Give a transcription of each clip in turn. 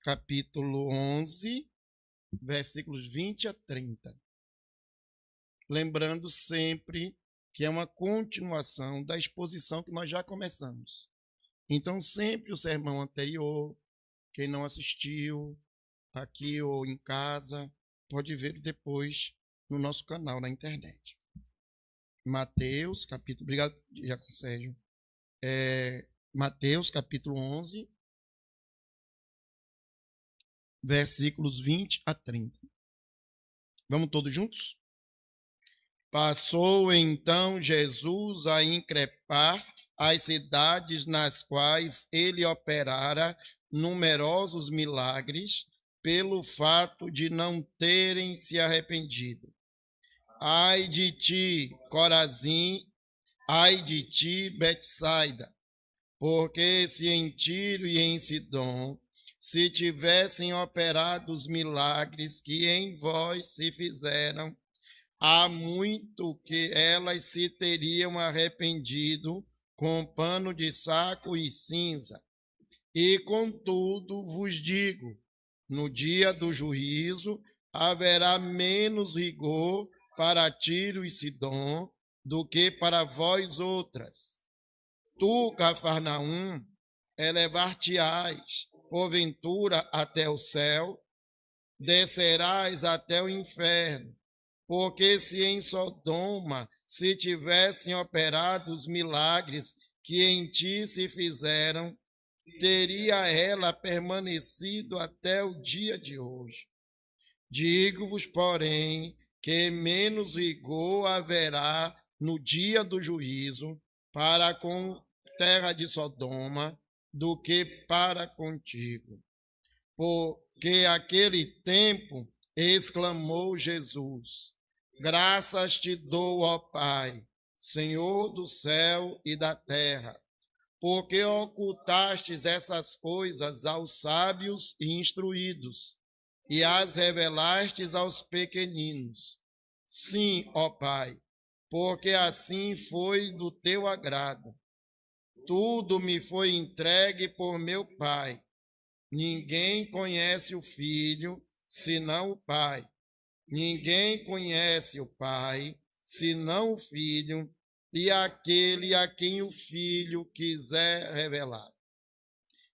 capítulo 11, versículos 20 a 30. Lembrando sempre que é uma continuação da exposição que nós já começamos. Então, sempre o sermão anterior, quem não assistiu, aqui ou em casa, pode ver depois no nosso canal na internet. Mateus, capítulo... Obrigado, Jacob Sérgio. Mateus, capítulo 11, versículos 20 a 30. Vamos todos juntos? Passou então Jesus a increpar as cidades nas quais ele operara numerosos milagres, pelo fato de não terem se arrependido. Ai de ti, Corazim, ai de ti, Betsaida, porque se em Tiro e em Sidom se tivessem operado os milagres que em vós se fizeram, há muito que elas se teriam arrependido com pano de saco e cinza. E contudo vos digo, no dia do juízo haverá menos rigor para Tiro e Sidom do que para vós outras. Tu, Cafarnaum, elevar-te-ás, porventura, até o céu, descerás até o inferno, porque se em Sodoma se tivessem operado os milagres que em ti se fizeram, teria ela permanecido até o dia de hoje. Digo-vos, porém, que menos rigor haverá no dia do juízo para com terra de Sodoma do que para contigo. Porque aquele tempo exclamou Jesus: graças te dou, ó Pai, Senhor do céu e da terra, porque ocultastes essas coisas aos sábios e instruídos, e as revelastes aos pequeninos. Sim, ó Pai, porque assim foi do teu agrado. Tudo me foi entregue por meu Pai. Ninguém conhece o Filho, senão o Pai. Ninguém conhece o Pai, senão o Filho, e aquele a quem o Filho quiser revelar.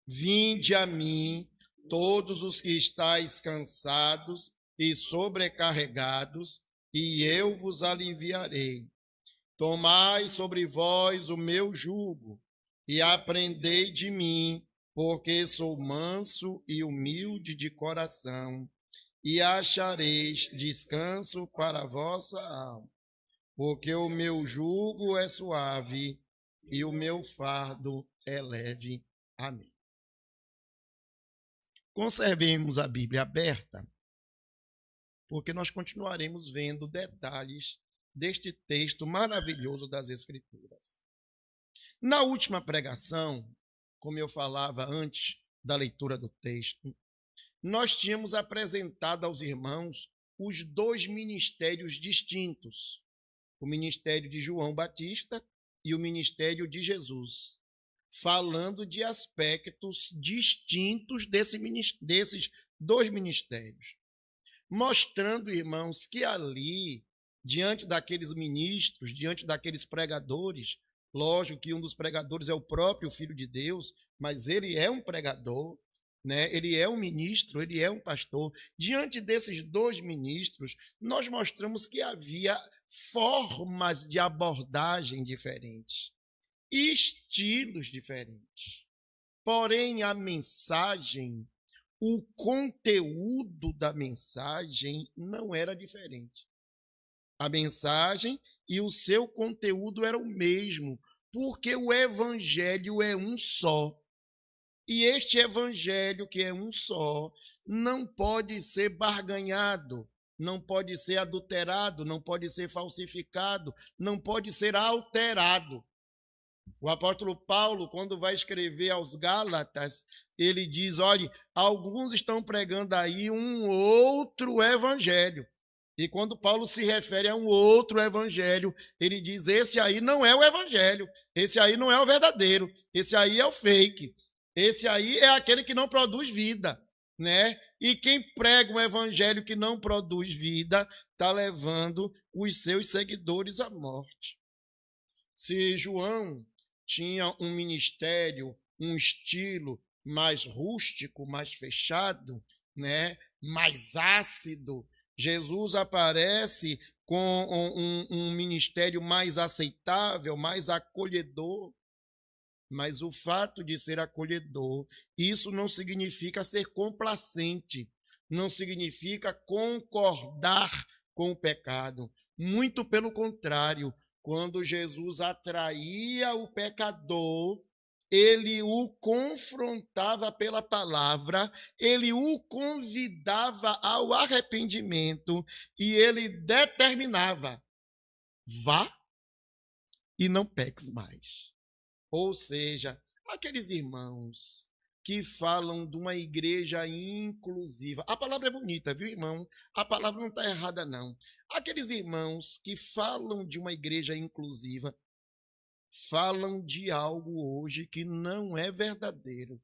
Vinde a mim, todos os que estáis cansados e sobrecarregados, e eu vos aliviarei. Tomai sobre vós o meu jugo, e aprendei de mim, porque sou manso e humilde de coração, e achareis descanso para a vossa alma, porque o meu jugo é suave e o meu fardo é leve. Amém. Conservemos a Bíblia aberta, porque nós continuaremos vendo detalhes deste texto maravilhoso das Escrituras. Na última pregação, como eu falava antes da leitura do texto, nós tínhamos apresentado aos irmãos os dois ministérios distintos, o ministério de João Batista e o ministério de Jesus, falando de aspectos distintos desses dois ministérios, mostrando, irmãos, que ali, diante daqueles ministros, diante daqueles pregadores, lógico que um dos pregadores é o próprio Filho de Deus, mas ele é um pregador, né? Ele é um ministro, ele é um pastor. Diante desses dois ministros, nós mostramos que havia formas de abordagem diferentes, estilos diferentes. Porém, a mensagem, o conteúdo da mensagem não era diferente. A mensagem e o seu conteúdo eram o mesmo, porque o evangelho é um só. E este evangelho, que é um só, não pode ser barganhado, não pode ser adulterado, não pode ser falsificado, não pode ser alterado. O apóstolo Paulo, quando vai escrever aos Gálatas, ele diz, olha, alguns estão pregando aí um outro evangelho. E quando Paulo se refere a um outro evangelho, ele diz, esse aí não é o evangelho, esse aí não é o verdadeiro, esse aí é o fake, esse aí é aquele que não produz vida. né? E quem prega um evangelho que não produz vida está levando os seus seguidores à morte. Se João tinha um ministério, um estilo mais rústico, mais fechado, né? Mais ácido, Jesus aparece com um ministério mais aceitável, mais acolhedor. Mas o fato de ser acolhedor, isso não significa ser complacente, não significa concordar com o pecado. Muito pelo contrário, quando Jesus atraía o pecador, ele o confrontava pela palavra, ele o convidava ao arrependimento e ele determinava: vá e não peques mais. Ou seja, aqueles irmãos que falam de uma igreja inclusiva. A palavra é bonita, viu, irmão? A palavra não está errada, não. Aqueles irmãos que falam de uma igreja inclusiva falam de algo hoje que não é verdadeiro.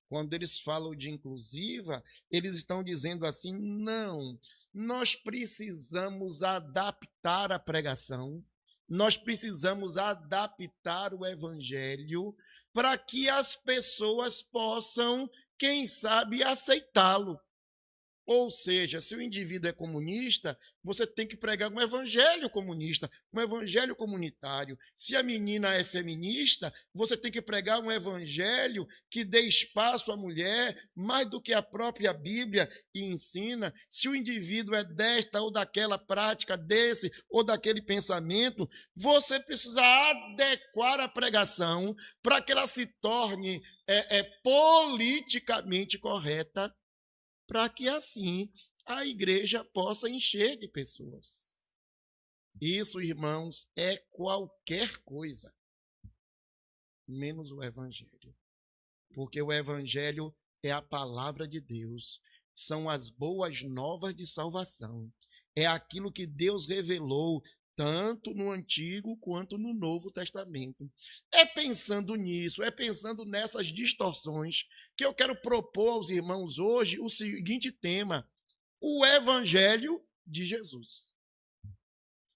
Quando eles falam de inclusiva, eles estão dizendo assim: não, nós precisamos adaptar a pregação, nós precisamos adaptar o evangelho para que as pessoas possam, quem sabe, aceitá-lo. Ou seja, se o indivíduo é comunista, você tem que pregar um evangelho comunista, um evangelho comunitário. Se a menina é feminista, você tem que pregar um evangelho que dê espaço à mulher, mais do que a própria Bíblia ensina. Se o indivíduo é desta ou daquela prática, desse ou daquele pensamento, você precisa adequar a pregação para que ela se torne politicamente correta, para que assim a igreja possa encher de pessoas. Isso, irmãos, é qualquer coisa, menos o evangelho. Porque o evangelho é a palavra de Deus, são as boas novas de salvação. É aquilo que Deus revelou tanto no Antigo quanto no Novo Testamento. É pensando nisso, é pensando nessas distorções que eu quero propor aos irmãos hoje o seguinte tema: o Evangelho de Jesus.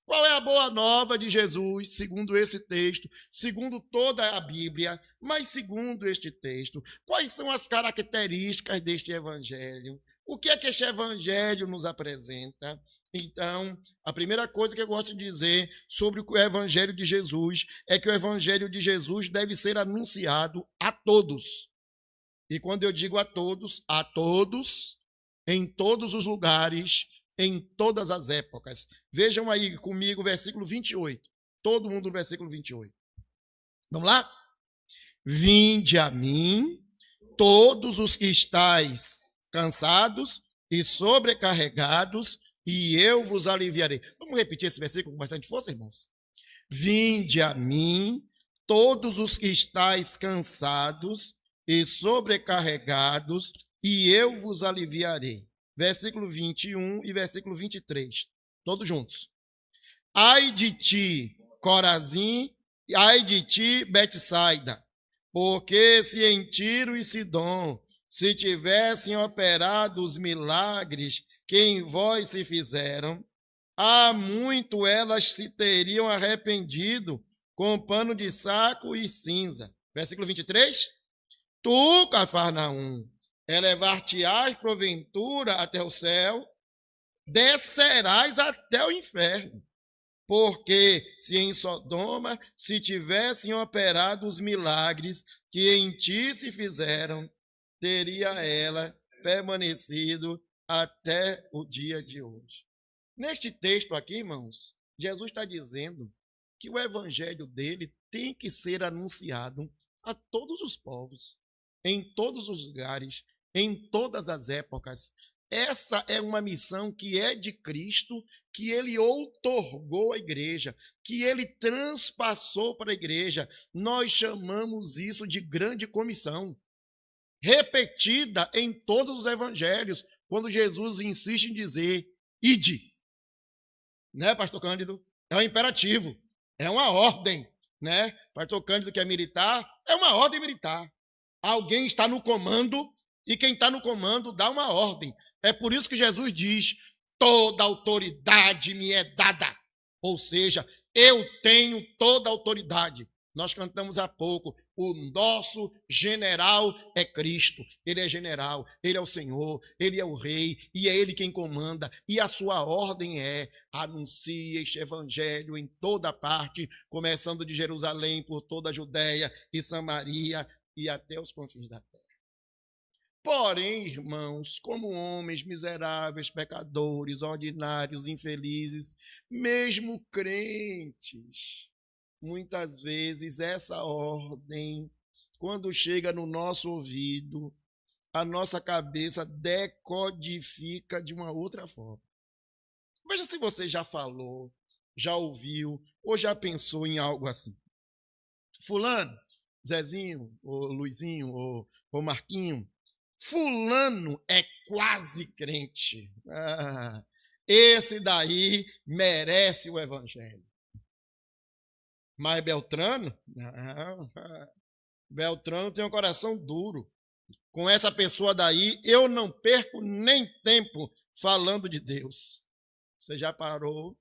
Qual é a boa nova de Jesus, segundo esse texto, segundo toda a Bíblia, mas segundo este texto? Quais são as características deste Evangelho? O que é que este Evangelho nos apresenta? Então, a primeira coisa que eu gosto de dizer sobre o Evangelho de Jesus é que o Evangelho de Jesus deve ser anunciado a todos. E quando eu digo a todos, em todos os lugares, em todas as épocas. Vejam aí comigo o versículo 28. Todo mundo no versículo 28. Vamos lá? Vinde a mim, todos os que estáis cansados e sobrecarregados, e eu vos aliviarei. Vamos repetir esse versículo com bastante força, irmãos? Vinde a mim, todos os que estáis cansados e sobrecarregados, e eu vos aliviarei. Versículo 21 e versículo 23. Todos juntos. Ai de ti, Corazim, ai de ti, Betsaida, porque se em Tiro e Sidom se tivessem operado os milagres que em vós se fizeram, há muito elas se teriam arrependido com pano de saco e cinza. Versículo 23. Tu, Cafarnaum, elevar-te-ás porventura até o céu, descerás até o inferno. Porque se em Sodoma se tivessem operado os milagres que em ti se fizeram, teria ela permanecido até o dia de hoje. Neste texto aqui, irmãos, Jesus está dizendo que o evangelho dele tem que ser anunciado a todos os povos, em todos os lugares, em todas as épocas. Essa é uma missão que é de Cristo, que ele outorgou à igreja, que ele transpassou para a igreja. Nós chamamos isso de grande comissão, repetida em todos os evangelhos, quando Jesus insiste em dizer: ide. Né, pastor Cândido? É um imperativo, é uma ordem, né? Pastor Cândido, que é militar, é uma ordem militar. Alguém está no comando E quem está no comando dá uma ordem. É por isso que Jesus diz: toda autoridade me é dada. Ou seja, eu tenho toda a autoridade. Nós cantamos há pouco, o nosso general é Cristo. Ele é general, ele é o Senhor, ele é o rei, e é ele quem comanda. E a sua ordem é: anuncie este evangelho em toda parte, começando de Jerusalém, por toda a Judéia e Samaria e até os confins da terra. Porém, irmãos, como homens miseráveis, pecadores, ordinários, infelizes, mesmo crentes, muitas vezes essa ordem, quando chega no nosso ouvido, a nossa cabeça decodifica de uma outra forma. Veja se você já falou, já ouviu ou já pensou em algo assim. Fulano, Zezinho, ou Luizinho, ou Marquinho, fulano é quase crente. Esse daí merece o evangelho. Mas Beltrano? Não. Beltrano tem um coração duro. Com essa pessoa daí, eu não perco nem tempo falando de Deus. Você já parou,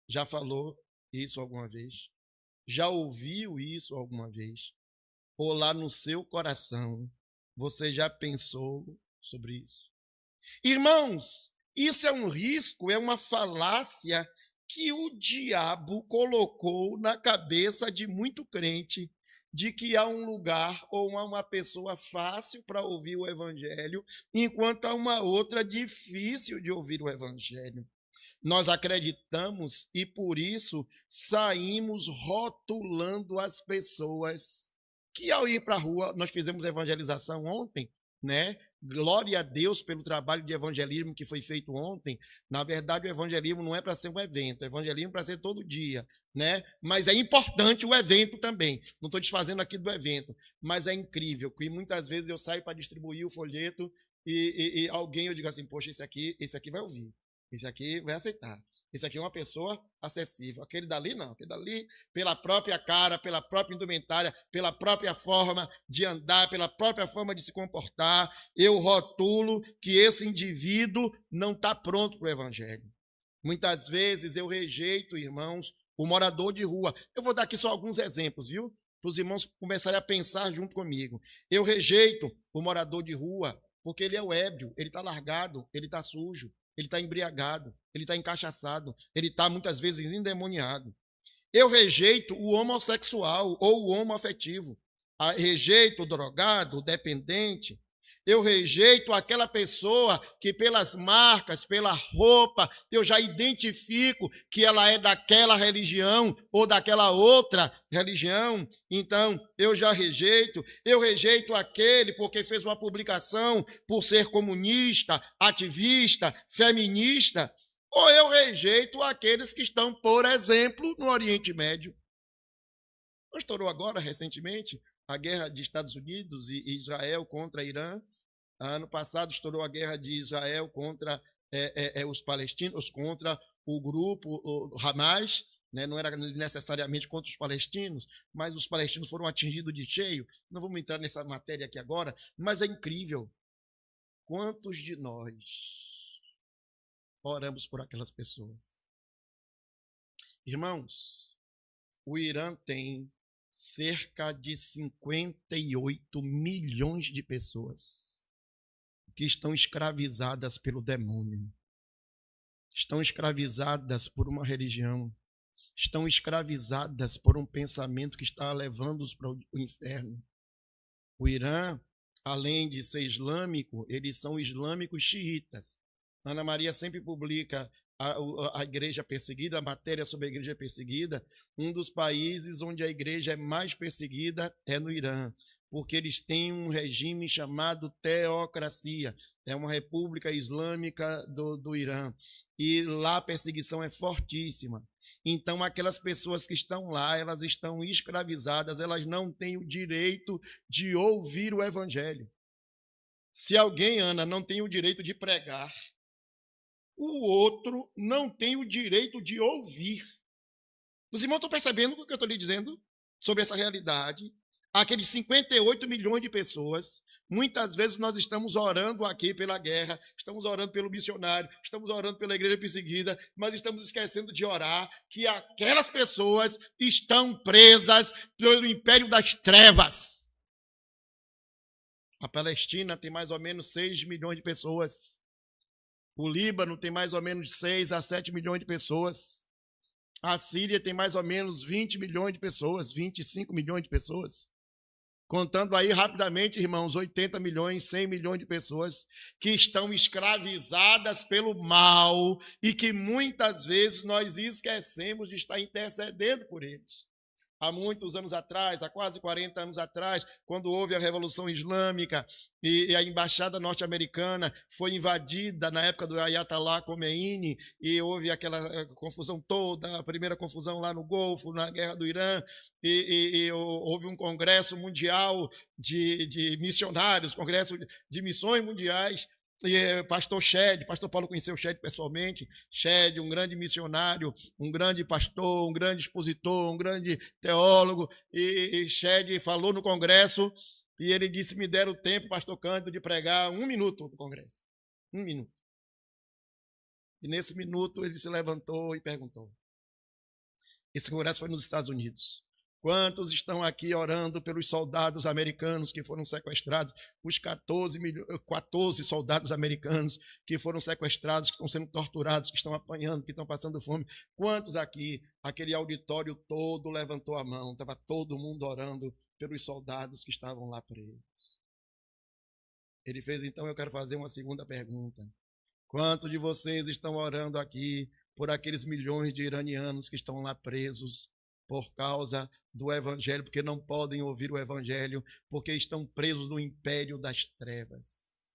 já falou isso alguma vez? Já ouviu isso alguma vez? Ou lá no seu coração, você já pensou sobre isso? Irmãos, isso é um risco, é uma falácia que o diabo colocou na cabeça de muito crente, de que há um lugar ou há uma pessoa fácil para ouvir o evangelho, enquanto há uma outra difícil de ouvir o evangelho. Nós acreditamos e por isso saímos rotulando as pessoas que ao ir para a rua, nós fizemos evangelização ontem, né? Glória a Deus pelo trabalho de evangelismo que foi feito ontem. Na verdade, o evangelismo não é para ser um evento, o evangelismo é para ser todo dia, né? Mas é importante o evento também. Não estou desfazendo aqui do evento, mas é incrível que muitas vezes eu saio para distribuir o folheto e alguém eu digo assim: poxa, esse aqui vai ouvir, esse aqui vai aceitar. Esse aqui é uma pessoa acessível. Aquele dali não. Aquele dali, pela própria cara, pela própria indumentária, pela própria forma de andar, pela própria forma de se comportar, eu rotulo que esse indivíduo não está pronto para o evangelho. Muitas vezes eu rejeito, irmãos, o morador de rua. Eu vou dar aqui só alguns exemplos, viu? Para os irmãos começarem a pensar junto comigo. Eu rejeito o morador de rua porque ele é o ébrio, ele está largado, ele está sujo, ele está embriagado, ele está encachaçado, ele está muitas vezes endemoniado. Eu rejeito o homossexual ou o homoafetivo. Rejeito o drogado, o dependente. Eu rejeito aquela pessoa que pelas marcas, pela roupa, eu já identifico que ela é daquela religião ou daquela outra religião. Então, eu já rejeito. Eu rejeito aquele porque fez uma publicação por ser comunista, ativista, feminista. Ou eu rejeito aqueles que estão, por exemplo, no Oriente Médio. Não estourou agora, recentemente, a guerra de Estados Unidos e Israel contra Irã. Ano passado estourou a guerra de Israel contra os palestinos, contra o grupo Hamas, né? Não era necessariamente contra os palestinos, mas os palestinos foram atingidos de cheio. Não vamos entrar nessa matéria aqui agora, mas é incrível. Quantos de nós oramos por aquelas pessoas? Irmãos, o Irã tem cerca de 58 milhões de pessoas que estão escravizadas pelo demônio, estão escravizadas por uma religião, estão escravizadas por um pensamento que está levando-os para o inferno. O Irã, além de ser islâmico, eles são islâmicos xiitas. Ana Maria sempre publica a igreja perseguida, a matéria sobre a igreja perseguida. Um dos países onde a igreja é mais perseguida é no Irã, porque eles têm um regime chamado teocracia, é uma república islâmica do Irã, e lá a perseguição é fortíssima. Então, aquelas pessoas que estão lá, elas estão escravizadas, elas não têm o direito de ouvir o evangelho. Se alguém, Ana, não tem o direito de pregar, o outro não tem o direito de ouvir. Os irmãos estão percebendo o que eu estou lhe dizendo sobre essa realidade? Aqueles 58 milhões de pessoas Muitas vezes nós estamos orando aqui pela guerra, estamos orando pelo missionário, estamos orando pela igreja perseguida, mas estamos esquecendo de orar que aquelas pessoas estão presas pelo império das trevas. A Palestina tem mais ou menos 6 milhões de pessoas. O Líbano tem mais ou menos 6 a 7 milhões de pessoas. A Síria tem mais ou menos 20 milhões de pessoas, 25 milhões de pessoas. Contando aí rapidamente, irmãos, 80 milhões, 100 milhões de pessoas que estão escravizadas pelo mal e que muitas vezes nós esquecemos de estar intercedendo por eles. Há muitos anos atrás, há quase 40 anos atrás, quando houve a Revolução Islâmica e a embaixada norte-americana foi invadida na época do Ayatollah Khomeini e houve aquela confusão toda, a primeira confusão lá no Golfo, na guerra do Irã, e houve um congresso mundial de missionários, congresso de missões mundiais. E pastor Shed, pastor Paulo conheceu o Shed pessoalmente, Shed, um grande missionário, um grande pastor, um grande expositor, um grande teólogo, e Shed falou no congresso, e ele disse, me deram o tempo, pastor Cândido, de pregar 1 minuto no congresso, 1 minuto. E nesse minuto ele se levantou e perguntou, esse congresso foi nos Estados Unidos, quantos estão aqui orando pelos soldados americanos que foram sequestrados? Os 14 soldados americanos que foram sequestrados, que estão sendo torturados, que estão apanhando, que estão passando fome. Quantos aqui? Aquele auditório todo levantou a mão. Estava todo mundo orando pelos soldados que estavam lá presos. Ele fez, então, eu quero fazer uma segunda pergunta. Quantos de vocês estão orando aqui por aqueles milhões de iranianos que estão lá presos por causa do evangelho, porque não podem ouvir o evangelho, porque estão presos no império das trevas?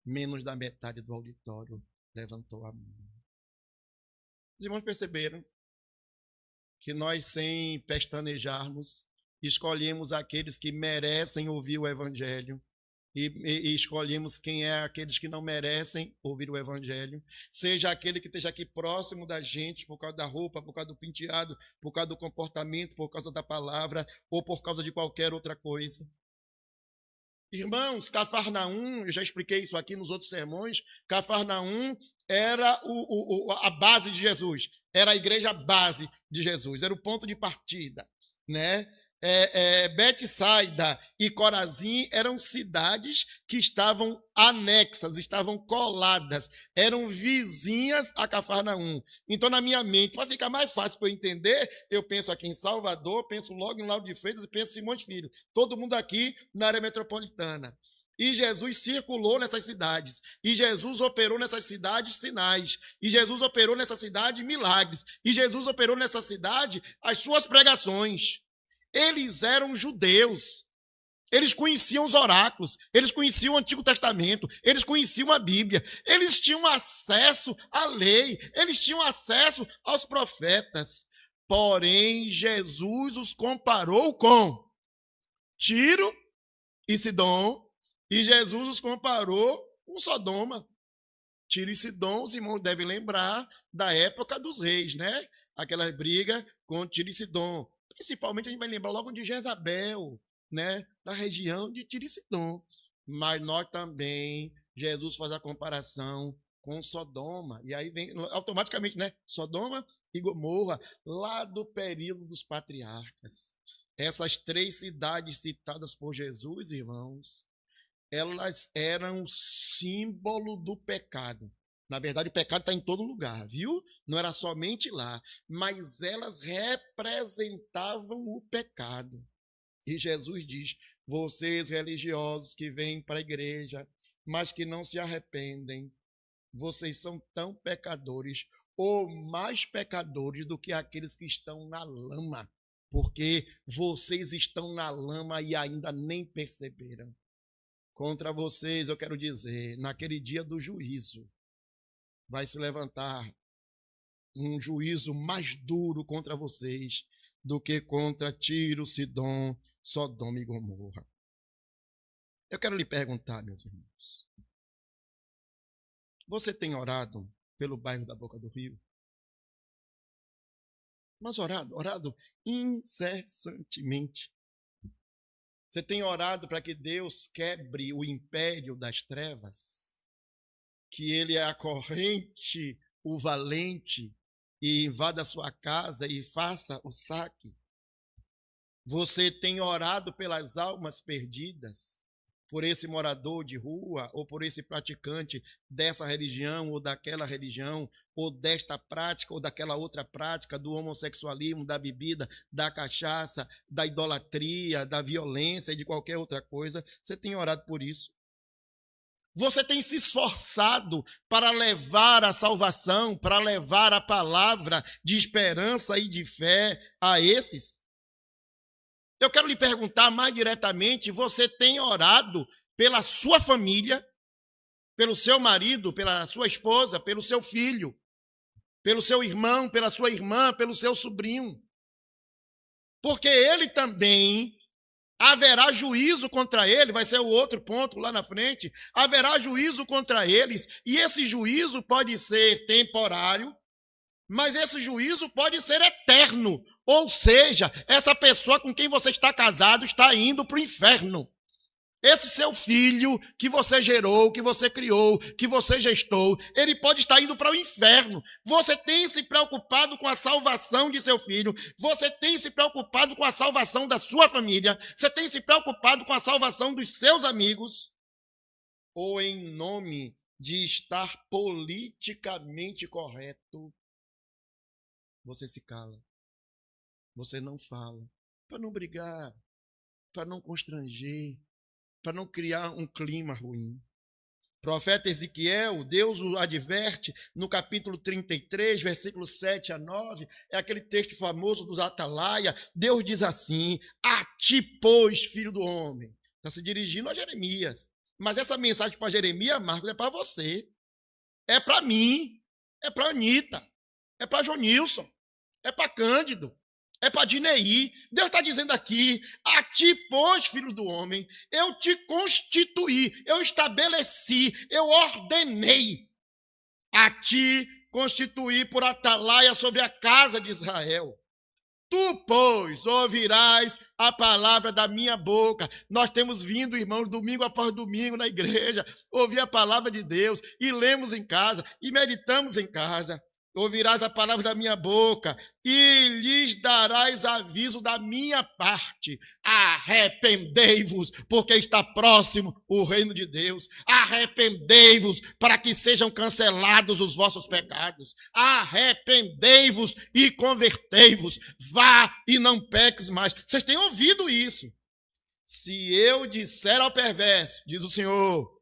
Menos da metade do auditório levantou a mão. Os irmãos perceberam que nós, sem pestanejarmos, escolhemos aqueles que merecem ouvir o evangelho e escolhemos quem é aqueles que não merecem ouvir o evangelho, seja aquele que esteja aqui próximo da gente por causa da roupa, por causa do penteado, por causa do comportamento, por causa da palavra ou por causa de qualquer outra coisa. Irmãos, Cafarnaum, eu já expliquei isso aqui nos outros sermões, Cafarnaum era a base de Jesus, era a igreja base de Jesus, era o ponto de partida, né? Betsaida e Corazim eram cidades que estavam anexas, estavam coladas, eram vizinhas a Cafarnaum. Então, na minha mente, para ficar mais fácil para eu entender, eu penso aqui em Salvador, penso logo em Lauro de Freitas e penso em Simões Filho. Todo mundo aqui na área metropolitana. E Jesus circulou nessas cidades. E Jesus operou nessas cidades sinais. E Jesus operou nessa cidade milagres. E Jesus operou nessa cidade as suas pregações. Eles eram judeus, eles conheciam os oráculos, eles conheciam o Antigo Testamento, eles conheciam a Bíblia, eles tinham acesso à lei, eles tinham acesso aos profetas. Porém, Jesus os comparou com Tiro e Sidom, e Jesus os comparou com Sodoma. Tiro e Sidom, os irmãos devem lembrar da época dos reis, né? Aquela briga com Tiro e Sidom. Principalmente a gente vai lembrar logo de Jezabel, né? Da região de Tiro e Sidom. Mas nós também, Jesus faz a comparação com Sodoma. E aí vem automaticamente, né? Sodoma e Gomorra, lá do período dos patriarcas. Essas 3 cidades citadas por Jesus, irmãos, elas eram símbolo do pecado. Na verdade, o pecado está em todo lugar, viu? Não era somente lá, mas elas representavam o pecado. E Jesus diz, vocês religiosos que vêm para a igreja, mas que não se arrependem, vocês são tão pecadores, ou mais pecadores do que aqueles que estão na lama, porque vocês estão na lama e ainda nem perceberam. Contra vocês, eu quero dizer, naquele dia do juízo, vai se levantar um juízo mais duro contra vocês do que contra Tiro, Sidom, Sodoma e Gomorra. Eu quero lhe perguntar, meus irmãos, você tem orado pelo bairro da Boca do Rio? Mas orado incessantemente. Você tem orado para que Deus quebre o império das trevas? Que ele acorrente o valente e invada a sua casa e faça o saque? Você tem orado pelas almas perdidas? Por esse morador de rua, ou por esse praticante dessa religião, ou daquela religião, ou desta prática, ou daquela outra prática, do homossexualismo, da bebida, da cachaça, da idolatria, da violência e de qualquer outra coisa? Você tem orado por isso? Você tem se esforçado para levar a salvação, para levar a palavra de esperança e de fé a esses? Eu quero lhe perguntar mais diretamente: você tem orado pela sua família, pelo seu marido, pela sua esposa, pelo seu filho, pelo seu irmão, pela sua irmã, pelo seu sobrinho? Porque ele também haverá juízo contra ele, vai ser o outro ponto lá na frente. Haverá juízo contra eles, e esse juízo pode ser temporário, mas esse juízo pode ser eterno. Ou seja, essa pessoa com quem você está casado está indo para o inferno. Esse seu filho que você gerou, que você criou, que você gestou, ele pode estar indo para o inferno. Você tem se preocupado com a salvação de seu filho, você tem se preocupado com a salvação da sua família, você tem se preocupado com a salvação dos seus amigos? Ou em nome de estar politicamente correto, você se cala, você não fala, para não brigar, para não constranger, para não criar um clima ruim. Profeta Ezequiel, Deus o adverte no capítulo 33, versículos 7 a 9, é aquele texto famoso dos Atalaia. Deus diz assim: a ti, pois, filho do homem. Está se dirigindo a Jeremias. Mas essa mensagem para Jeremias, Marcos, é para você, é para mim, é para Anitta, é para Jonilson, é para Cândido, é para Dineí. Deus está dizendo aqui: a ti, pois, filho do homem, eu te constituí, eu estabeleci, eu ordenei. A ti constituí por atalaia sobre a casa de Israel. Tu, pois, ouvirás a palavra da minha boca. Nós temos vindo, irmãos, domingo após domingo na igreja, ouvir a palavra de Deus, e lemos em casa, e meditamos em casa. Ouvirás a palavra da minha boca e lhes darás aviso da minha parte. Arrependei-vos, porque está próximo o reino de Deus. Arrependei-vos para que sejam cancelados os vossos pecados. Arrependei-vos e convertei-vos. Vá e não peques mais. Vocês têm ouvido isso? Se eu disser ao perverso, diz o Senhor,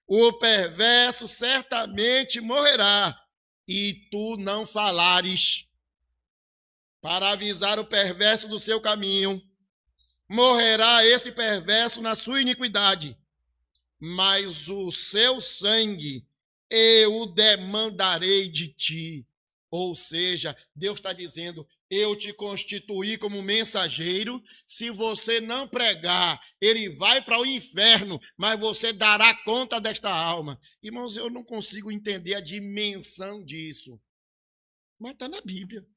o perverso certamente morrerá, e tu não falares para avisar o perverso do seu caminho, morrerá esse perverso na sua iniquidade, mas o seu sangue eu o demandarei de ti. Ou seja, Deus está dizendo: eu te constituí como mensageiro. Se você não pregar, ele vai para o inferno, mas você dará conta desta alma. Irmãos, eu não consigo entender a dimensão disso, mas está na Bíblia.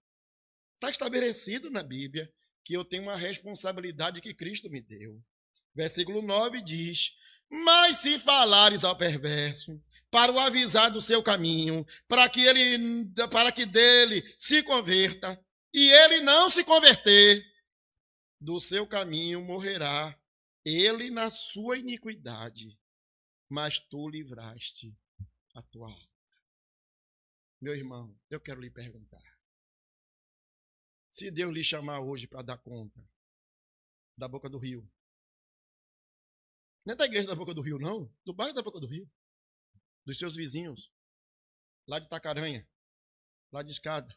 Está estabelecido na Bíblia que eu tenho uma responsabilidade que Cristo me deu. Versículo 9 diz: mas se falares ao perverso, para o avisar do seu caminho, para que dele se converta, e ele não se converter, do seu caminho morrerá, ele na sua iniquidade, mas tu livraste a tua alma. Meu irmão, eu quero lhe perguntar: se Deus lhe chamar hoje para dar conta da Boca do Rio, não é da igreja da Boca do Rio, não, do bairro da Boca do Rio, dos seus vizinhos, lá de Tacaranha, lá de Escada,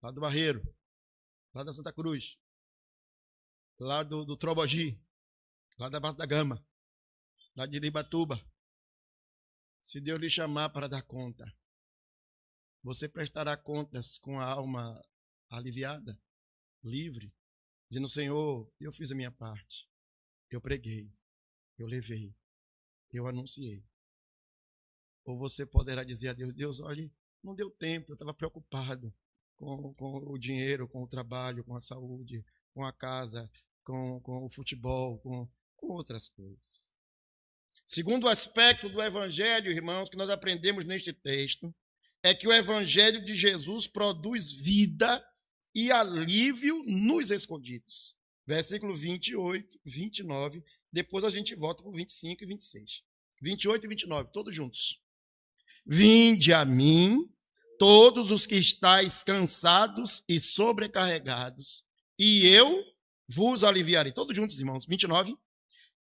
lá do Barreiro, lá da Santa Cruz, lá do Trobogi, lá da Base da Gama, lá de Iribatuba. Se Deus lhe chamar para dar conta, você prestará contas com a alma aliviada, livre, dizendo: Senhor, eu fiz a minha parte, eu preguei, eu levei, eu anunciei. Ou você poderá dizer a Deus: Deus, olha, não deu tempo, eu estava preocupado com o dinheiro, com o trabalho, com a saúde, com a casa, com o futebol, com outras coisas. Segundo aspecto do evangelho, irmãos, que nós aprendemos neste texto, é que o evangelho de Jesus produz vida e alívio nos escondidos. Versículo 28, 29, depois a gente volta para o 25 e 26. 28 e 29, todos juntos. Vinde a mim, todos os que estáis cansados e sobrecarregados, e eu vos aliviarei. Todos juntos, irmãos. 29.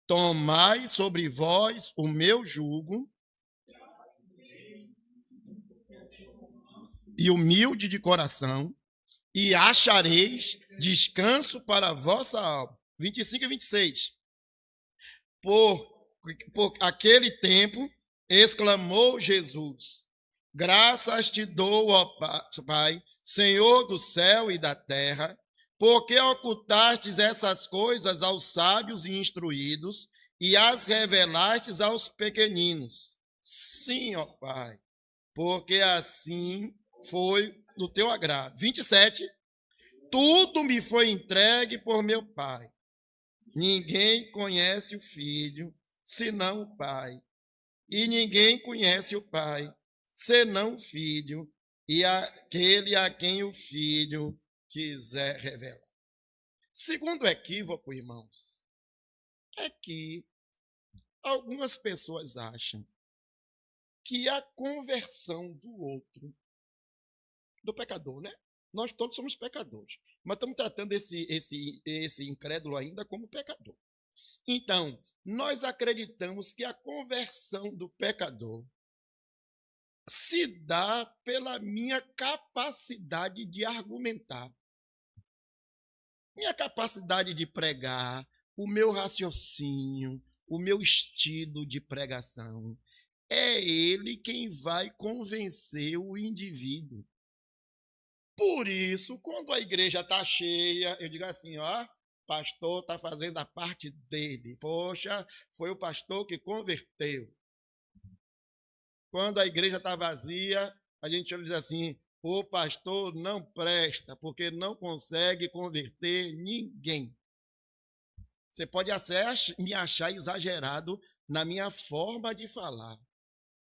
Tomai sobre vós o meu jugo, e humilde de coração, e achareis descanso para a vossa alma. 25 e 26. Por aquele tempo, exclamou Jesus, graças te dou, ó Pai, Senhor do céu e da terra, porque ocultastes essas coisas aos sábios e instruídos e as revelastes aos pequeninos. Sim, ó Pai, porque assim foi do teu agrado. 27. Tudo me foi entregue por meu Pai. Ninguém conhece o Filho, senão o Pai. E ninguém conhece o Pai, senão o Filho, e aquele a quem o Filho quiser revelar. Segundo equívoco, irmãos, é que algumas pessoas acham que a conversão do outro, do pecador, né? Nós todos somos pecadores, mas estamos tratando esse incrédulo ainda como pecador. Então, nós acreditamos que a conversão do pecador se dá pela minha capacidade de argumentar, minha capacidade de pregar, o meu raciocínio, o meu estilo de pregação. É ele quem vai convencer o indivíduo. Por isso, quando a igreja está cheia, eu digo assim, ó, pastor está fazendo a parte dele. Poxa, foi o pastor que converteu. Quando a igreja está vazia, a gente diz assim, o pastor não presta, porque não consegue converter ninguém. Você pode me achar exagerado na minha forma de falar,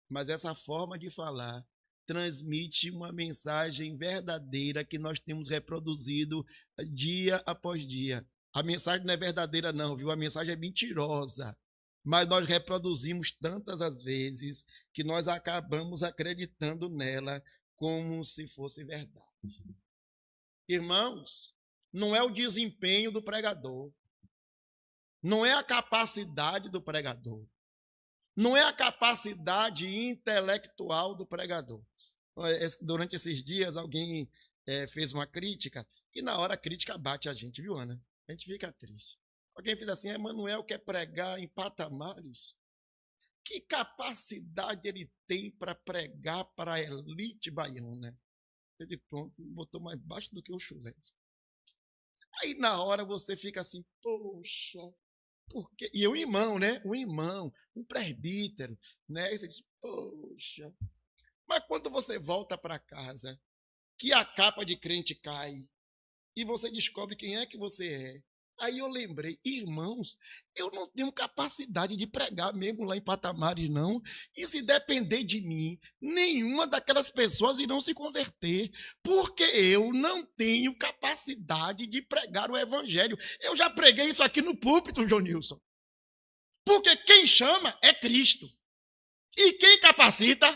mas essa forma de falar transmite uma mensagem verdadeira que nós temos reproduzido dia após dia. A mensagem não é verdadeira não, viu? A mensagem é mentirosa. Mas nós reproduzimos tantas as vezes que nós acabamos acreditando nela como se fosse verdade. Irmãos, não é o desempenho do pregador, não é a capacidade do pregador, não é a capacidade intelectual do pregador. Durante esses dias, alguém fez uma crítica, e na hora a crítica bate a gente, viu, Ana? A gente fica triste. Alguém fez assim, Emanuel quer pregar em patamares? Que capacidade ele tem para pregar para a elite baiana? Ele pronto, botou mais baixo do que o chulé. Aí na hora você fica assim, poxa, por quê? E o irmão, né? Um presbítero, né? E você diz, poxa. Mas quando você volta para casa, que a capa de crente cai, e você descobre quem é que você é, aí eu lembrei, irmãos, eu não tenho capacidade de pregar mesmo lá em patamares, não. E se depender de mim, nenhuma daquelas pessoas irão se converter, porque eu não tenho capacidade de pregar o evangelho. Eu já preguei isso aqui no púlpito, João Nilson. Porque quem chama é Cristo. E quem capacita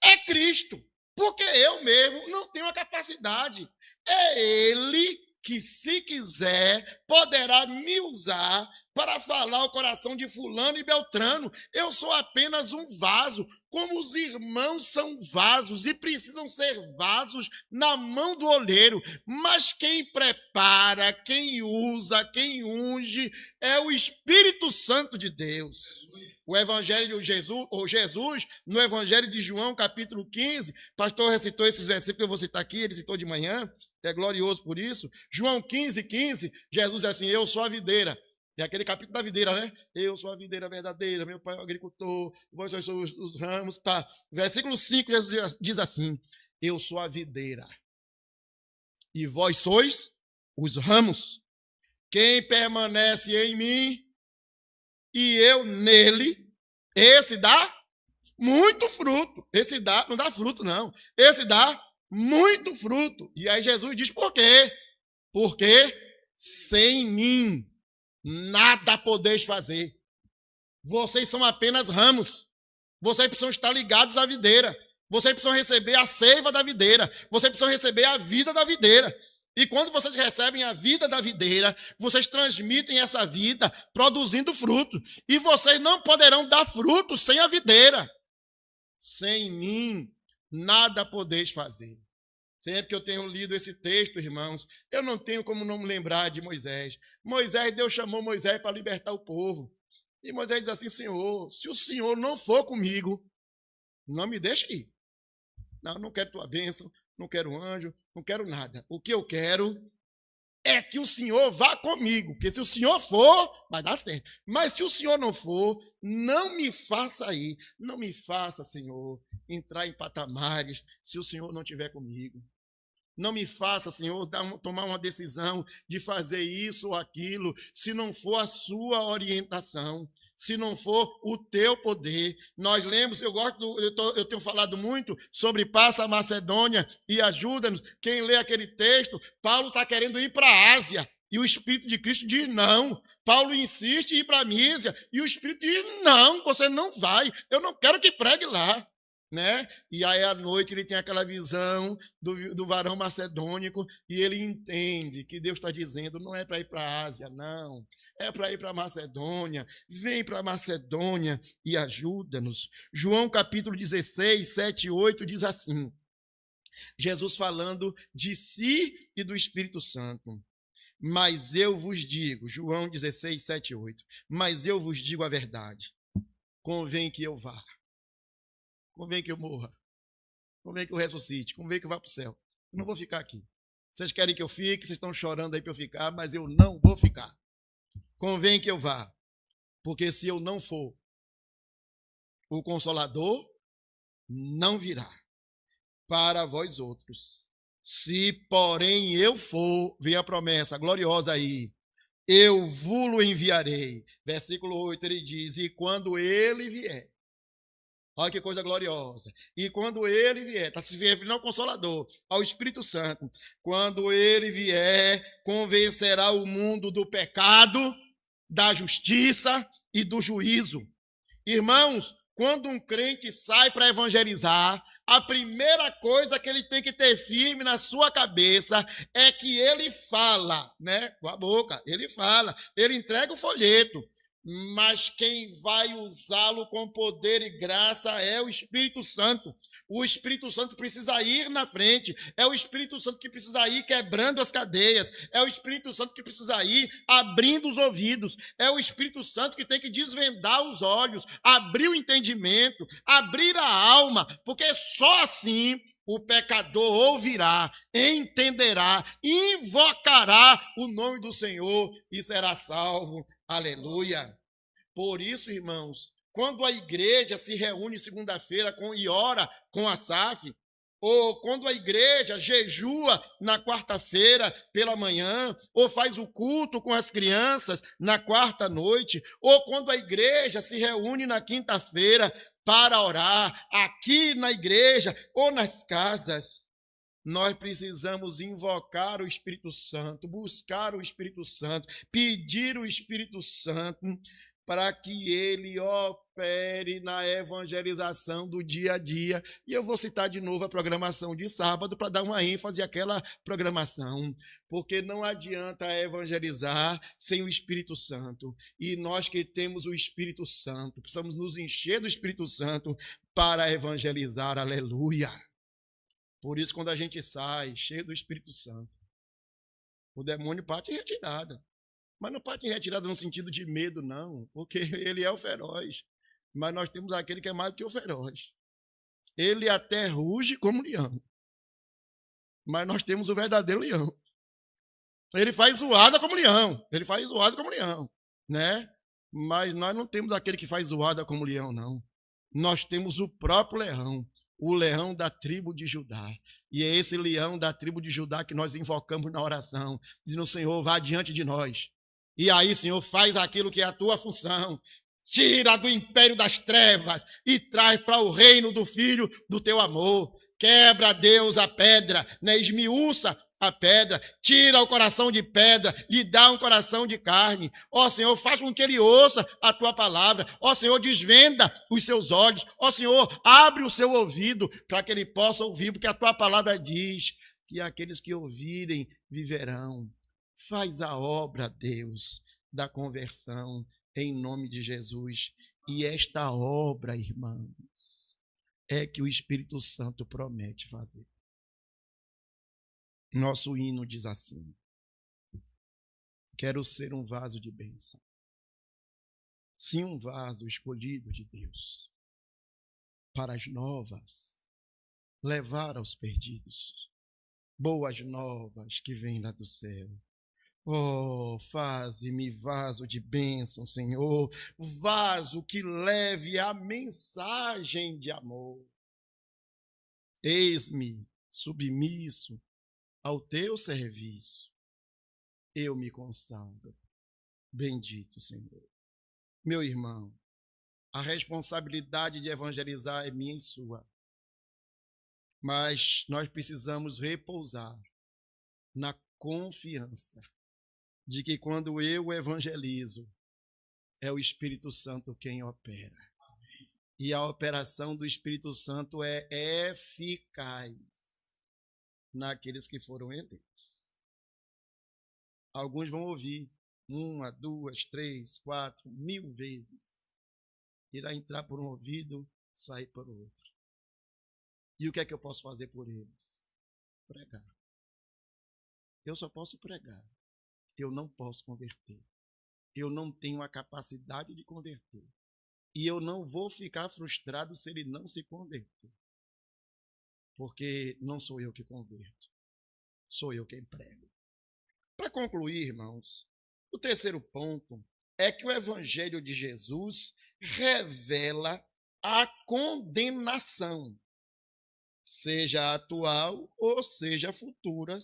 é Cristo. Porque eu mesmo não tenho a capacidade. É Ele que, se quiser, poderá me usar para falar o coração de fulano e beltrano. Eu sou apenas um vaso, como os irmãos são vasos e precisam ser vasos na mão do olheiro. Mas quem prepara, quem usa, quem unge é o Espírito Santo de Deus. O Evangelho de Jesus, no Evangelho de João, capítulo 15, pastor recitou esses versículos que eu vou citar aqui, ele citou de manhã, é glorioso por isso. João 15, 15, Jesus diz assim, eu sou a videira. É aquele capítulo da videira, né? Eu sou a videira verdadeira, meu pai é o agricultor, vós sois os ramos, tá. Versículo 5, Jesus diz assim, eu sou a videira e vós sois os ramos. Quem permanece em mim e eu nele, esse dá muito fruto. Esse dá, não dá fruto, não. Esse dá muito fruto. E aí Jesus diz por quê? Porque sem mim nada podeis fazer. Vocês são apenas ramos. Vocês precisam estar ligados à videira. Vocês precisam receber a seiva da videira. Vocês precisam receber a vida da videira. E quando vocês recebem a vida da videira, vocês transmitem essa vida produzindo fruto. E vocês não poderão dar fruto sem a videira. Sem mim, nada podeis fazer. Sempre que eu tenho lido esse texto, irmãos, eu não tenho como não me lembrar de Moisés. Deus chamou Moisés para libertar o povo. E Moisés diz assim: Senhor, se o Senhor não for comigo, não me deixe ir. Não quero tua bênção, não quero anjo, não quero nada. O que eu quero é que o Senhor vá comigo, porque se o Senhor for, vai dar certo. Mas se o Senhor não for, não me faça ir. Não me faça, Senhor, entrar em patamares se o Senhor não estiver comigo. Não me faça, Senhor, tomar uma decisão de fazer isso ou aquilo, se não for a sua orientação, se não for o teu poder. Nós lemos, eu tenho falado muito sobre passa a Macedônia e ajuda-nos. Quem lê aquele texto, Paulo está querendo ir para a Ásia, e o Espírito de Cristo diz não. Paulo insiste em ir para a Mísia, e o Espírito diz não, você não vai, eu não quero que pregue lá. Né? E aí à noite ele tem aquela visão do varão macedônico e ele entende que Deus está dizendo, não é para ir para a Ásia, não, é para ir para a Macedônia. Vem para a Macedônia e ajuda-nos. João capítulo 16, 7 e 8 diz assim, Jesus falando de si e do Espírito Santo: mas eu vos digo, João 16, 7 e 8, mas eu vos digo a verdade, convém que eu vá. Convém que eu morra, convém que eu ressuscite, convém que eu vá para o céu. Eu não vou ficar aqui. Vocês querem que eu fique, vocês estão chorando aí para eu ficar, mas eu não vou ficar. Convém que eu vá, porque se eu não for, o Consolador não virá para vós outros. Se, porém, eu for, vem a promessa gloriosa aí, eu vos enviarei. Versículo 8, ele diz, e quando ele vier, olha que coisa gloriosa. E quando ele vier, está se referindo ao Consolador, ao Espírito Santo. Quando ele vier, convencerá o mundo do pecado, da justiça e do juízo. Irmãos, quando um crente sai para evangelizar, a primeira coisa que ele tem que ter firme na sua cabeça é que ele fala, né? Com a boca, ele fala, ele entrega o folheto. Mas quem vai usá-lo com poder e graça é o Espírito Santo. O Espírito Santo precisa ir na frente, é o Espírito Santo que precisa ir quebrando as cadeias, é o Espírito Santo que precisa ir abrindo os ouvidos, é o Espírito Santo que tem que desvendar os olhos, abrir o entendimento, abrir a alma, porque só assim o pecador ouvirá, entenderá, invocará o nome do Senhor e será salvo. Aleluia! Por isso, irmãos, quando a igreja se reúne segunda-feira e ora com a SAF, ou quando a igreja jejua na quarta-feira pela manhã, ou faz o culto com as crianças na quarta-noite, ou quando a igreja se reúne na quinta-feira para orar, aqui na igreja ou nas casas, nós precisamos invocar o Espírito Santo, buscar o Espírito Santo, pedir o Espírito Santo para que ele opere na evangelização do dia a dia. E eu vou citar de novo a programação de sábado para dar uma ênfase àquela programação, porque não adianta evangelizar sem o Espírito Santo. E nós que temos o Espírito Santo, precisamos nos encher do Espírito Santo para evangelizar. Aleluia! Por isso, quando a gente sai cheio do Espírito Santo, o demônio parte em retirada. Mas não parte em retirada no sentido de medo, não, porque ele é o feroz. Mas nós temos aquele que é mais do que o feroz. Ele até ruge como leão. Mas nós temos o verdadeiro leão. Ele faz zoada como leão. Ele faz zoada como leão, né? Mas nós não temos aquele que faz zoada como leão, não. Nós temos o próprio leão. O leão da tribo de Judá. E é esse leão da tribo de Judá que nós invocamos na oração, dizendo: Senhor, vá diante de nós. E aí, Senhor, faz aquilo que é a tua função. tira do império das trevas e traz para o reino do Filho do teu amor. Quebra, Deus, a pedra, né? Esmiuça a pedra, tira o coração de pedra, lhe dá um coração de carne. Ó Senhor, faz com que ele ouça a tua palavra. Ó Senhor, desvenda os seus olhos. Ó Senhor, abre o seu ouvido para que ele possa ouvir, porque a tua palavra diz que aqueles que ouvirem viverão. Faz a obra, Deus, da conversão, em nome de Jesus. E esta obra, irmãos, é que o Espírito Santo promete fazer. Nosso hino diz assim: quero ser um vaso de bênção. Sim, um vaso escolhido de Deus, para as novas, levar aos perdidos boas novas que vêm lá do céu. Oh, faze-me vaso de bênção, Senhor, vaso que leve a mensagem de amor. Eis-me submisso ao teu serviço, eu me consagro. Bendito Senhor. Meu irmão, a responsabilidade de evangelizar é minha e sua, mas nós precisamos repousar na confiança de que quando eu evangelizo, é o Espírito Santo quem opera. E a operação do Espírito Santo é eficaz naqueles que foram eleitos. Alguns vão ouvir 1, 2, 3, 4, 1000 vezes. Irá entrar por um ouvido, sair por outro. E o que é que eu posso fazer por eles? Pregar. Eu só posso pregar. Eu não posso converter. Eu não tenho a capacidade de converter. E eu não vou ficar frustrado se ele não se converter. Porque não sou eu que converto. Sou eu quem prego. Para concluir, irmãos, o terceiro ponto é que o Evangelho de Jesus revela a condenação, seja atual ou seja futura,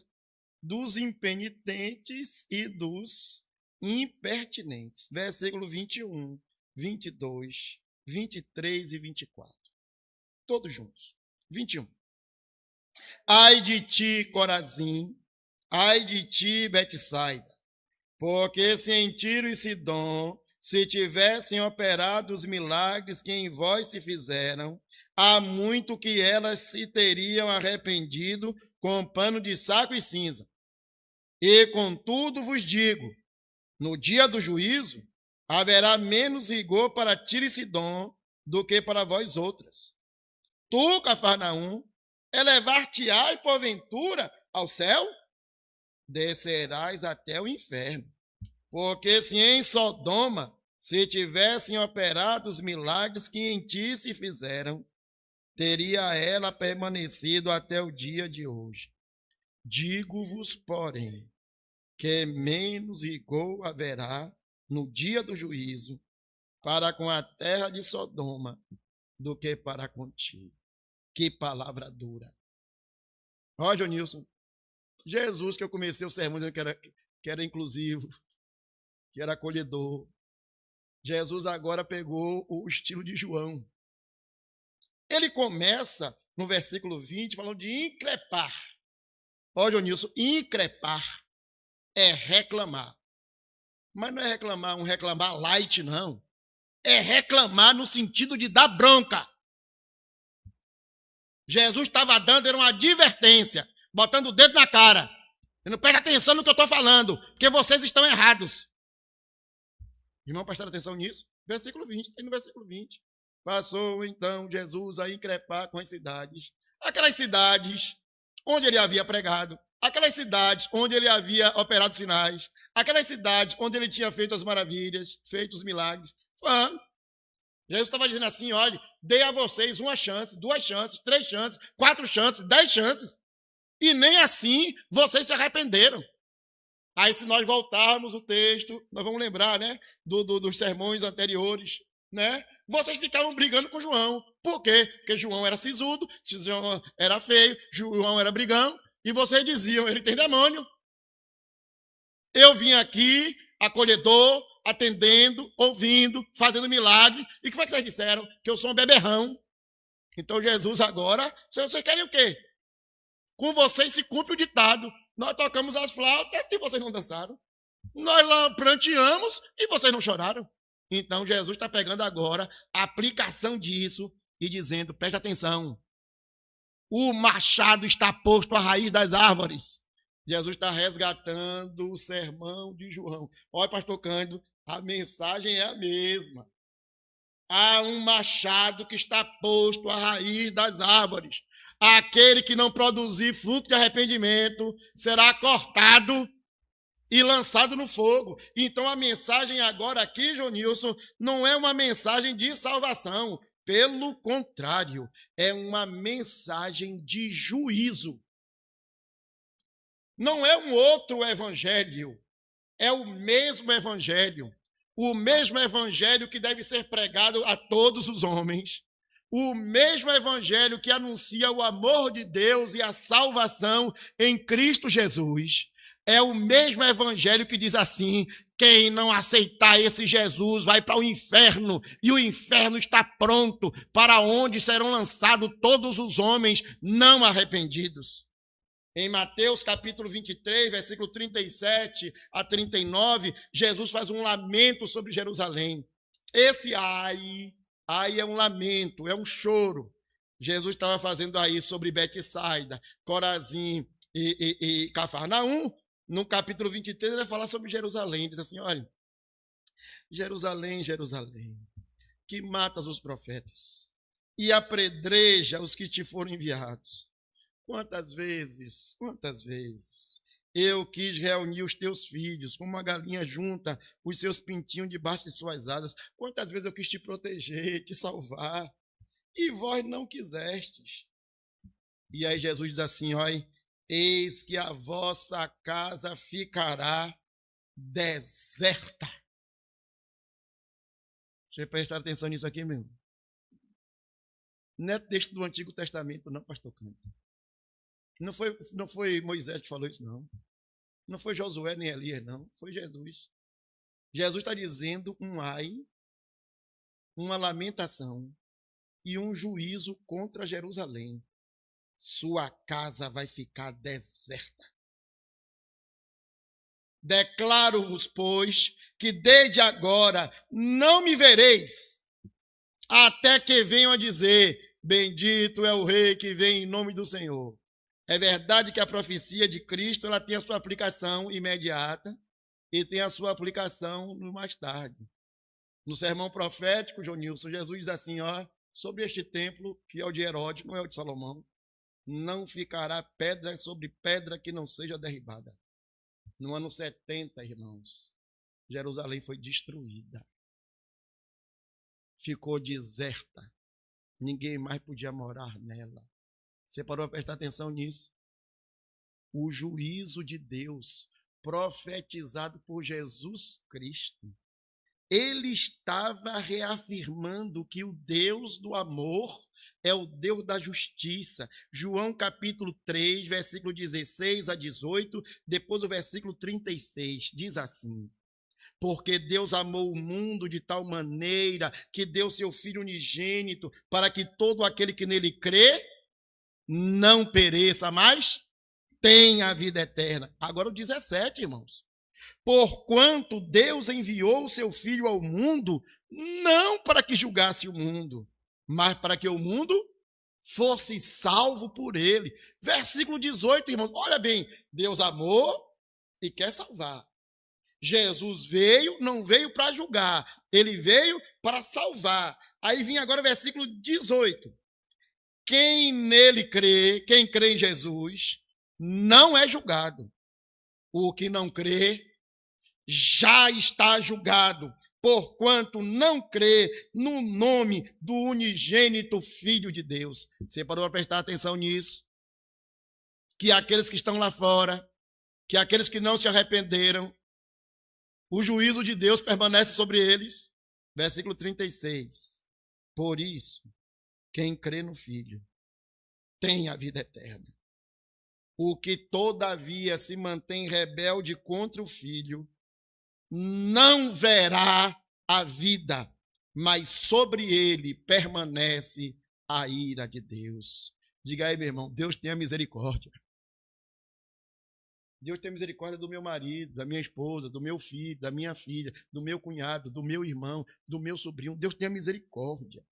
dos impenitentes e dos impertinentes. Versículo 21, 22, 23 e 24. Todos juntos. 21. Ai de ti, Corazim, ai de ti, Betsaida, porque se em Tiro e Sidom se tivessem operado os milagres que em vós se fizeram, há muito que elas se teriam arrependido com pano de saco e cinza. E contudo vos digo, no dia do juízo, haverá menos rigor para Tiro e Sidom do que para vós outras. Tu, Cafarnaum, elevar-te-ás porventura ao céu? Descerás até o inferno. Porque se em Sodoma se tivessem operado os milagres que em ti se fizeram, teria ela permanecido até o dia de hoje. Digo-vos, porém, que menos rigor haverá no dia do juízo para com a terra de Sodoma do que para contigo. Que palavra dura. Ó, Jonilson, Jesus, que eu comecei o sermão dizendo que era inclusivo, que era acolhedor. Jesus agora pegou o estilo de João. Ele começa no versículo 20 falando de increpar. Ó, Jonilson, increpar é reclamar. Mas não é reclamar, um reclamar light, não. É reclamar no sentido de dar bronca. Jesus estava dando, era uma advertência, botando o dedo na cara. E não presta atenção no que eu estou falando, porque vocês estão errados. Irmão, prestaram atenção nisso? Versículo 20, tem no versículo 20. Passou então Jesus a increpar com as cidades. Aquelas cidades onde ele havia pregado, aquelas cidades onde ele havia operado sinais, aquelas cidades onde ele tinha feito as maravilhas, feito os milagres. Jesus estava dizendo assim, olha, dei a vocês 1 chance, 2 chances, 3 chances, 4 chances, 10 chances. E nem assim vocês se arrependeram. Aí se nós voltarmos o texto, nós vamos lembrar, né, dos sermões anteriores, né? Vocês ficavam brigando com João. Por quê? Porque João era sisudo, João era feio, João era brigão, e vocês diziam, ele tem demônio. Eu vim aqui, acolhedor, atendendo, ouvindo, fazendo milagre. E o que foi que vocês disseram? Que eu sou um beberrão. Então Jesus agora, vocês querem o quê? Com vocês se cumpre o ditado. Nós tocamos as flautas e vocês não dançaram. Nós lá pranteamos e vocês não choraram. Então Jesus está pegando agora a aplicação disso e dizendo, preste atenção, o machado está posto à raiz das árvores. Jesus está resgatando o sermão de João. Olha, pastor Cândido, a mensagem é a mesma. Há um machado que está posto à raiz das árvores. Aquele que não produzir fruto de arrependimento será cortado e lançado no fogo. Então a mensagem agora aqui, Jonilson, não é uma mensagem de salvação. Pelo contrário, é uma mensagem de juízo. Não é um outro evangelho, é o mesmo evangelho. O mesmo evangelho que deve ser pregado a todos os homens. O mesmo evangelho que anuncia o amor de Deus e a salvação em Cristo Jesus. É o mesmo evangelho que diz assim, quem não aceitar esse Jesus vai para o inferno, e o inferno está pronto, para onde serão lançados todos os homens não arrependidos. Em Mateus capítulo 23, versículo 37 a 39, Jesus faz um lamento sobre Jerusalém. Esse ai é um lamento, é um choro. Jesus estava fazendo aí sobre Betsaida, Corazim e Cafarnaum. No capítulo 23, ele vai falar sobre Jerusalém. Diz assim, olha, Jerusalém, Jerusalém, que matas os profetas e apedreja os que te foram enviados. Quantas vezes eu quis reunir os teus filhos, como uma galinha junta os seus pintinhos debaixo de suas asas. Quantas vezes eu quis te proteger, te salvar, e vós não quisestes. E aí Jesus diz assim, olha, eis que a vossa casa ficará deserta. Você prestar atenção nisso aqui, meu? Não é texto do Antigo Testamento, não, pastor Cândido. Não foi Moisés que falou isso, não. Não foi Josué nem Elias, não. Foi Jesus. Jesus está dizendo um ai, uma lamentação e um juízo contra Jerusalém. Sua casa vai ficar deserta. Declaro-vos, pois, que desde agora não me vereis, até que venham a dizer, bendito é o rei que vem em nome do Senhor. É verdade que a profecia de Cristo ela tem a sua aplicação imediata e tem a sua aplicação no mais tarde. No sermão profético, Jonilson, Jesus diz assim, ó, sobre este templo, que é o de Herodes, não é o de Salomão, não ficará pedra sobre pedra que não seja derribada. No ano 70, irmãos, Jerusalém foi destruída. Ficou deserta. Ninguém mais podia morar nela. Você parou para prestar atenção nisso? O juízo de Deus, profetizado por Jesus Cristo, ele estava reafirmando que o Deus do amor é o Deus da justiça. João capítulo 3, versículo 16 a 18, depois o versículo 36, diz assim, porque Deus amou o mundo de tal maneira que deu seu Filho unigênito para que todo aquele que nele crê não pereça, mas tenha a vida eterna. Agora o 17, irmãos. Porquanto Deus enviou o seu Filho ao mundo, não para que julgasse o mundo, mas para que o mundo fosse salvo por ele. Versículo 18, irmãos. Olha bem, Deus amou e quer salvar. Jesus veio, não veio para julgar, ele veio para salvar. Aí vem agora o versículo 18. Quem nele crê, quem crê em Jesus, não é julgado. O que não crê, já está julgado, porquanto não crê no nome do unigênito Filho de Deus. Você parou para prestar atenção nisso? Que aqueles que estão lá fora, que aqueles que não se arrependeram, o juízo de Deus permanece sobre eles. Versículo 36. Por isso, quem crê no Filho tem a vida eterna. O que, todavia, se mantém rebelde contra o Filho não verá a vida, mas sobre ele permanece a ira de Deus. Diga aí, meu irmão, Deus tenha misericórdia. Deus tem misericórdia do meu marido, da minha esposa, do meu filho, da minha filha, do meu cunhado, do meu irmão, do meu sobrinho. Deus tenha misericórdia.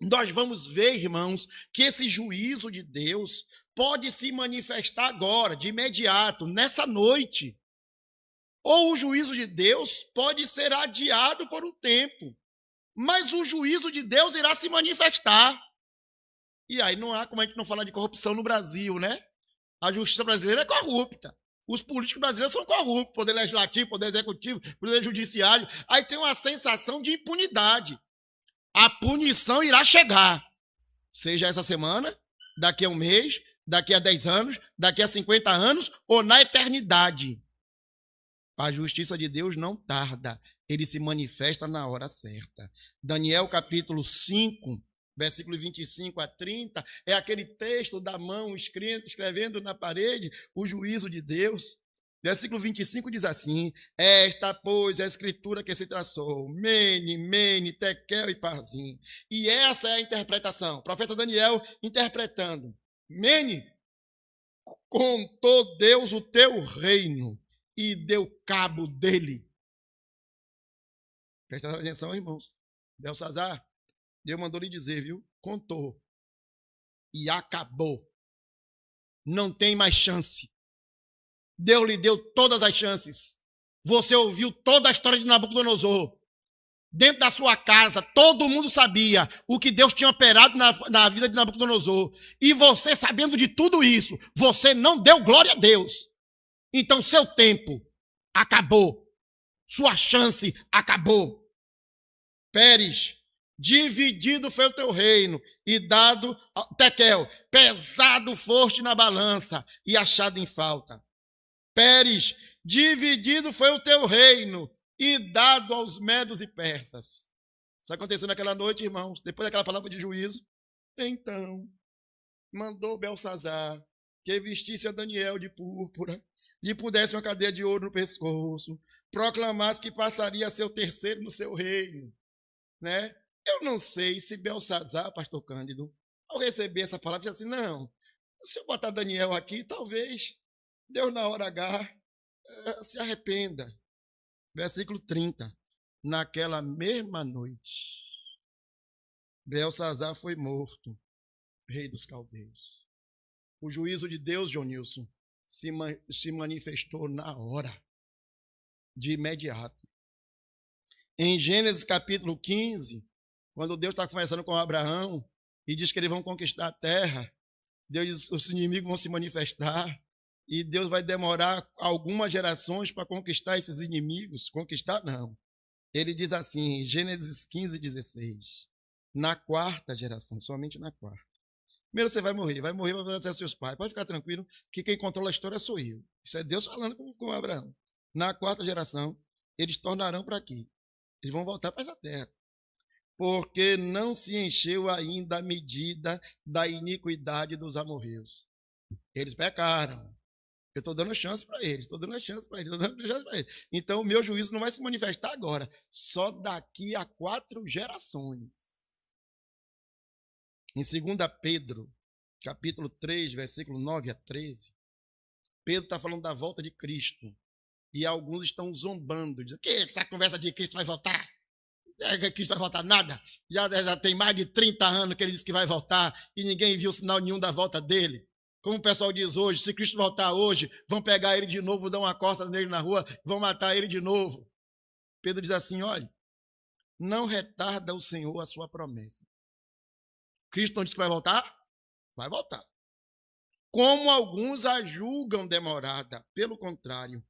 Nós vamos ver, irmãos, que esse juízo de Deus pode se manifestar agora, de imediato, nessa noite. Ou o juízo de Deus pode ser adiado por um tempo. Mas o juízo de Deus irá se manifestar. E aí não há como a gente não falar de corrupção no Brasil, né? A justiça brasileira é corrupta. Os políticos brasileiros são corruptos. Poder legislativo, poder executivo, poder judiciário. Aí tem uma sensação de impunidade. A punição irá chegar. Seja essa semana, daqui a um mês, daqui a 10 anos, daqui a 50 anos ou na eternidade. A justiça de Deus não tarda. Ele se manifesta na hora certa. Daniel capítulo 5, versículo 25 a 30, é aquele texto da mão escrevendo na parede o juízo de Deus. Versículo 25 diz assim: esta, pois, é a escritura que se traçou, Mene, Mene, Tekel e Parzim. E essa é a interpretação. O profeta Daniel interpretando. Mene, contou Deus o teu reino e deu cabo dele. Presta atenção, irmãos. Belsazar, Deus mandou lhe dizer, viu? Contou. E acabou. Não tem mais chance. Deus lhe deu todas as chances. Você ouviu toda a história de Nabucodonosor. Dentro da sua casa, todo mundo sabia o que Deus tinha operado na vida de Nabucodonosor. E você, sabendo de tudo isso, você não deu glória a Deus. Então, seu tempo acabou. Sua chance acabou. Pérez, dividido foi o teu reino e dado, Tekel, pesado foste na balança e achado em falta. Pérez, dividido foi o teu reino e dado aos medos e persas. Isso aconteceu naquela noite, irmãos, depois daquela palavra de juízo. Então, mandou Belsazar que vestisse a Daniel de púrpura, lhe pudesse uma cadeia de ouro no pescoço, proclamasse que passaria a ser o terceiro no seu reino. Né? Eu não sei se Belsazar, pastor Cândido, ao receber essa palavra, disse assim, não, se eu botar Daniel aqui, talvez Deus na hora H se arrependa. Versículo 30. Naquela mesma noite, Belsazar foi morto, rei dos caldeus. O juízo de Deus, João Nilson, se manifestou na hora, de imediato. Em Gênesis capítulo 15, quando Deus está conversando com Abraão e diz que eles vão conquistar a terra, Deus diz, os inimigos vão se manifestar e Deus vai demorar algumas gerações para conquistar esses inimigos. Conquistar, não. Ele diz assim, Gênesis 15, 16, na quarta geração, somente na quarta. Primeiro você vai morrer para até seus pais. Pode ficar tranquilo que quem controla a história sou eu. Isso é Deus falando com Abraão. Na quarta geração, eles tornarão para aqui. Eles vão voltar para essa terra. Porque não se encheu ainda a medida da iniquidade dos amorreus. Eles pecaram. Eu estou dando chance para eles, Então, o meu juízo não vai se manifestar agora, só daqui a 4 gerações. Em 2 Pedro, capítulo 3, versículo 9 a 13, Pedro está falando da volta de Cristo. E alguns estão zombando, dizendo, que essa conversa de Cristo vai voltar? Cristo vai voltar nada. Já tem mais de 30 anos que ele disse que vai voltar e ninguém viu sinal nenhum da volta dele. Como o pessoal diz hoje, se Cristo voltar hoje, vão pegar ele de novo, dar uma costa nele na rua, vão matar ele de novo. Pedro diz assim, olha, não retarda o Senhor a sua promessa. Cristo não disse que vai voltar? Vai voltar. Como alguns a julgam demorada, pelo contrário,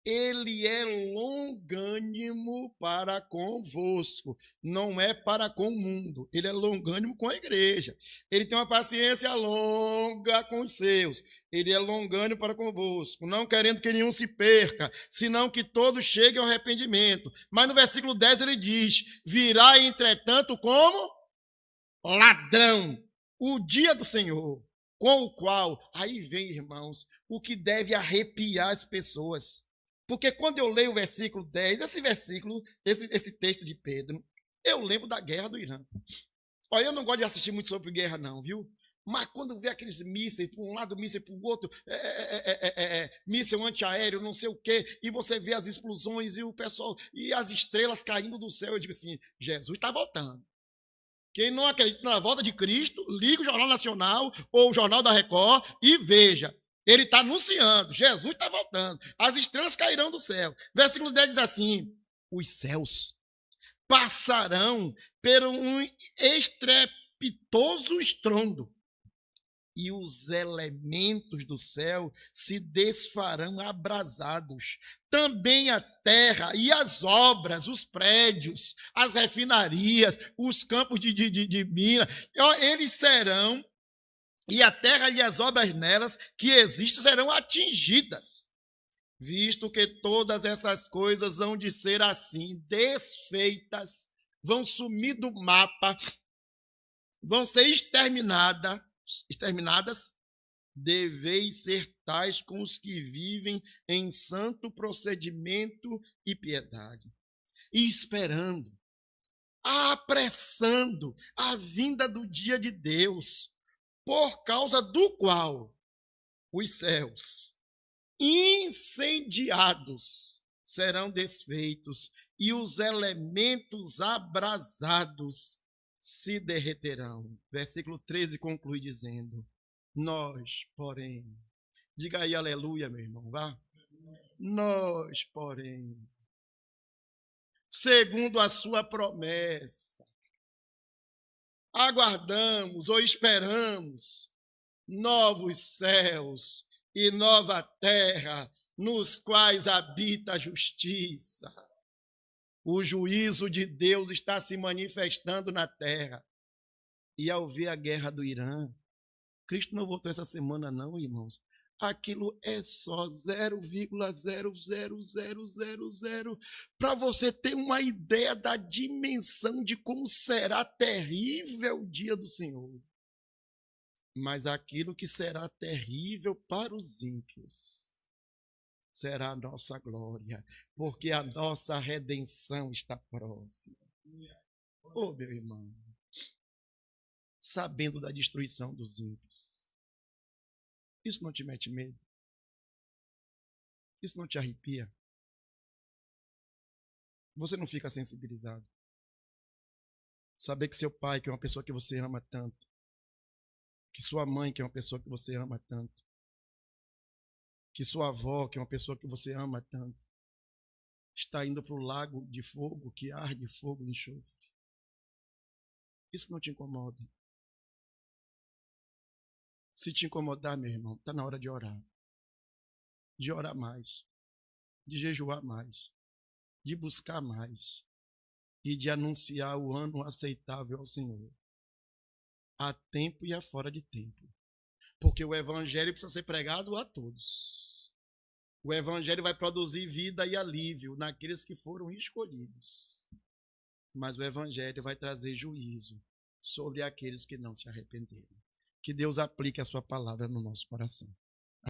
ele é longânimo para convosco, não é para com o mundo. Ele é longânimo com a igreja. Ele tem uma paciência longa com os seus. Ele é longânimo para convosco, não querendo que nenhum se perca, senão que todos cheguem ao arrependimento. Mas no versículo 10 ele diz, virá entretanto como ladrão o dia do Senhor, com o qual, aí vem, irmãos, o que deve arrepiar as pessoas. Porque quando eu leio o versículo 10, esse versículo, esse texto de Pedro, eu lembro da guerra do Irã. Olha, eu não gosto de assistir muito sobre guerra, não, viu? Mas quando vê aqueles mísseis, para um lado, mísseis para o outro, míssil antiaéreo, não sei o quê, e você vê as explosões e o pessoal, e as estrelas caindo do céu, eu digo assim, Jesus está voltando. Quem não acredita na volta de Cristo, liga o Jornal Nacional ou o Jornal da Record e veja. Ele está anunciando, Jesus está voltando. As estrelas cairão do céu. Versículo 10 diz assim, os céus passarão por um estrepitoso estrondo, e os elementos do céu se desfarão abrasados. Também a terra e as obras, os prédios, as refinarias, os campos de mina, eles serão, e a terra e as obras nelas que existem serão atingidas. Visto que todas essas coisas vão de ser assim, desfeitas, vão sumir do mapa, vão ser exterminadas, deveis ser tais com os que vivem em santo procedimento e piedade, e esperando, apressando a vinda do dia de Deus, por causa do qual os céus incendiados serão desfeitos e os elementos abrasados se derreterão. Versículo 13 conclui dizendo, nós, porém, diga aí aleluia, meu irmão, vá. Nós, porém, segundo a sua promessa, aguardamos ou esperamos novos céus e nova terra, nos quais habita a justiça. O juízo de Deus está se manifestando na terra. E ao ver a guerra do Irã, Cristo não voltou essa semana não, irmãos. Aquilo é só 0,00000, para você ter uma ideia da dimensão de como será terrível o dia do Senhor. Mas aquilo que será terrível para os ímpios será a nossa glória, porque a nossa redenção está próxima. Oh, meu irmão, sabendo da destruição dos ímpios, isso não te mete medo? Isso não te arrepia? Você não fica sensibilizado? Saber que seu pai, que é uma pessoa que você ama tanto, que sua mãe, que é uma pessoa que você ama tanto, que sua avó, que é uma pessoa que você ama tanto, está indo para o lago de fogo, que arde fogo e enxofre. Isso não te incomoda? Se te incomodar, meu irmão, está na hora de orar mais, de jejuar mais, de buscar mais e de anunciar o ano aceitável ao Senhor, a tempo e a fora de tempo. Porque o evangelho precisa ser pregado a todos. O evangelho vai produzir vida e alívio naqueles que foram escolhidos. Mas o evangelho vai trazer juízo sobre aqueles que não se arrependeram. Que Deus aplique a sua palavra no nosso coração.